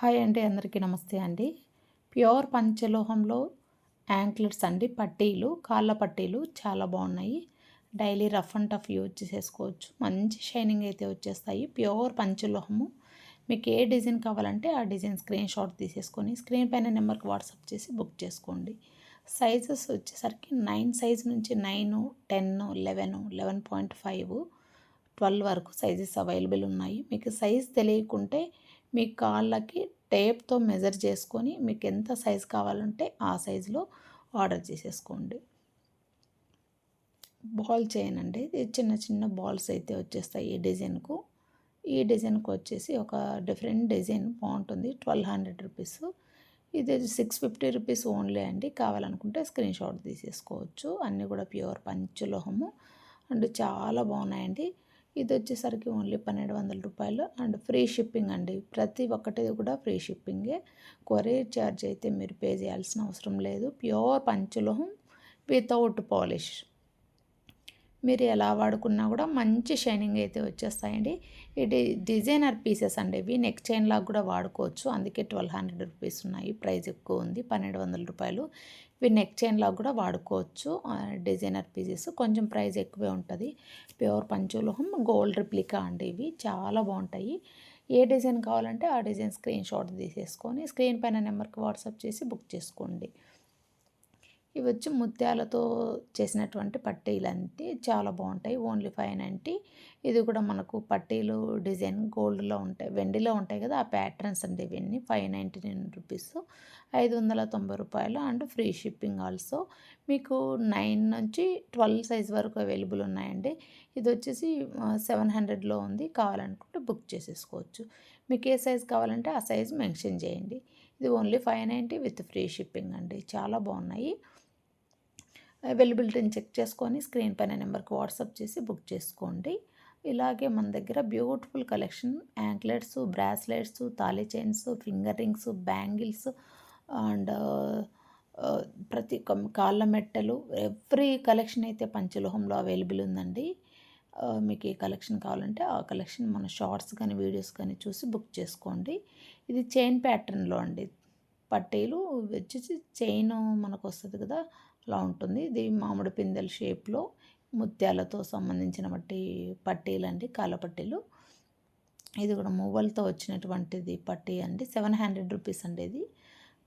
Hi అండి, అందరికీ నమస్తే అండి. ప్యూర్ పంచలోహంలో యాంక్లెట్స్ అండి, పట్టీలు, కాళ్ళ పట్టీలు చాలా బాగున్నాయి. Daily rough and tough use చేసుకోవచ్చు. మంచి షైనింగ్ అయితే వచ్చేస్తాయి. ప్యూర్ పంచలోహము. మీకు ఏ డిజైన్ కావాలంటే ఆ డిజైన్ స్క్రీన్ షాట్ తీసేసుకొని స్క్రీన్ పైన నెంబర్కి వాట్సాప్ చేసి బుక్ చేసుకోండి. సైజెస్ వచ్చేసరికి 9 సైజ్ నుంచి 9, 10, 11, 11.5, 12 వరకు సైజెస్ అవైలబుల్ ఉన్నాయి. మీకు సైజ్ తెలియకుంటే మీ కాళ్ళకి టేప్తో మెజర్ చేసుకొని మీకు ఎంత సైజ్ కావాలంటే ఆ సైజులో ఆర్డర్ చేసేసుకోండి. బాల్ చైన్ అండి, ఇది చిన్న చిన్న బాల్స్ అయితే వచ్చేస్తాయి. ఈ డిజైన్కు వచ్చేసి ఒక డిఫరెంట్ డిజైన్ బాగుంటుంది. 1200 రూపీస్. ఇది 650 రూపీస్ ఓన్లీ అండి. కావాలనుకుంటే స్క్రీన్ షాట్ తీసేసుకోవచ్చు. అన్నీ కూడా ప్యూర్ పంచలోహము అండ్ చాలా బాగున్నాయండి. ఇది వచ్చేసరికి ఓన్లీ 1200 రూపాయలు అండ్ ఫ్రీ షిప్పింగ్ అండి. ప్రతి ఒక్కటి కూడా ఫ్రీ షిప్పింగే. కొరియర్ ఛార్జ్ అయితే మీరు పే చేయాల్సిన అవసరం లేదు. ప్యూర్ పంచలోహం వితౌట్ పాలిష్. మీరు ఎలా వాడుకున్నా కూడా మంచి షైనింగ్ అయితే వచ్చేస్తాయండి. ఇది డిజైనర్ పీసెస్ అండి. ఇవి నెక్ చైన్ లాగా కూడా వాడుకోవచ్చు. అందుకే 1200 రూపీస్ ఉన్నాయి. ప్రైస్ ఎక్కువ ఉంది, 1200 రూపాయలు. ఇవి నెక్ చైన్ లాగా కూడా వాడుకోవచ్చు. డిజైనర్ పీసెస్ కొంచెం ప్రైస్ ఎక్కువే ఉంటుంది. ప్యూర్ పంచలోహం గోల్డ్ రిప్లికా అండి. ఇవి చాలా బాగుంటాయి. ఏ డిజైన్ కావాలంటే ఆ డిజైన్ స్క్రీన్ షాట్ తీసేసుకొని స్క్రీన్ పైన నెంబర్కి వాట్సాప్ చేసి బుక్ చేసుకోండి. ఇవి వచ్చి ముత్యాలతో చేసినటువంటి పట్టీలంటే చాలా బాగుంటాయి. ఓన్లీ 590. ఇది కూడా మనకు పట్టీలు డిజైన్ గోల్డ్లో ఉంటాయి, వెండిలో ఉంటాయి కదా, ఆ ప్యాటర్న్స్ అండి. ఇవన్నీ 599 రూపీస్, 590 రూపాయలు అండ్ ఫ్రీ షిప్పింగ్ ఆల్సో. మీకు 9 నుంచి 12 సైజ్ వరకు అవైలబుల్ ఉన్నాయండి. ఇది వచ్చేసి 700లో ఉంది. కావాలనుకుంటే బుక్ చేసేసుకోవచ్చు. మీకు ఏ సైజ్ కావాలంటే ఆ సైజ్ మెన్షన్ చేయండి. ఇది ఓన్లీ 590 విత్ ఫ్రీ షిప్పింగ్ అండి. చాలా బాగున్నాయి. అవైలబిలిటీని చెక్ చేసుకొని స్క్రీన్ పైన నెంబర్కి వాట్సాప్ చేసి బుక్ చేసుకోండి. ఇలాగే మన దగ్గర beautiful collection anklets, bracelets, thali chains, finger rings, bangles and ప్రతి కాళ్ళ మెట్టలు, ఎవ్రీ కలెక్షన్ అయితే పంచలోహంలో అవైలబుల్ ఉందండి. మీకు ఏ కలెక్షన్ కావాలంటే ఆ కలెక్షన్ మన షార్ట్స్ కానీ వీడియోస్ కానీ చూసి బుక్ చేసుకోండి. ఇది చైన్ ప్యాటర్న్లో అండి. పట్టీలు వచ్చేసి చైన్ మనకు వస్తుంది కదా, అలా ఉంటుంది. ఇది మామిడి పిందెల షేప్లో ముత్యాలతో సంబంధించిన పట్టీలు అండి, కాళ్ళ పట్టీలు. ఇది కూడా మువ్వలతో వచ్చినటువంటిది పట్టీ అండి. 700 రూపీస్ అండి. ఇది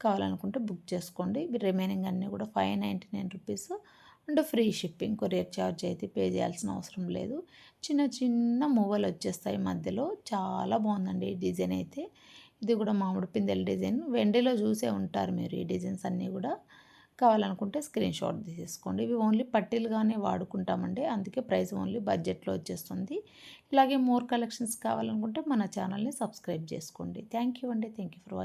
కావాలనుకుంటే బుక్ చేసుకోండి. రిమైనింగ్ అన్నీ కూడా 599 rupees and free shipping. Courier charge అయితే పే చేయాల్సిన అవసరం లేదు. చిన్న చిన్న మువ్వలు వచ్చేస్తాయి మధ్యలో. చాలా బాగుందండి ఈ డిజైన్ అయితే. ఇది కూడా మామిడి పిందెల డిజైన్. వెండిలో చూసే ఉంటారు మీరు ఈ డిజైన్స్ అన్నీ కూడా. కావాలనుకుంటే స్క్రీన్ షాట్ తీసేసుకోండి. ఇవి ఓన్లీ పట్టీలుగానే వాడుకుంటామండి. అందుకే ప్రైస్ ఓన్లీ బడ్జెట్లో వచ్చేస్తుంది. ఇలాగే మోర్ కలెక్షన్స్ కావాలనుకుంటే మన ఛానల్ని సబ్స్క్రైబ్ చేసుకోండి. థ్యాంక్ యూ అండి. Thank you for watching.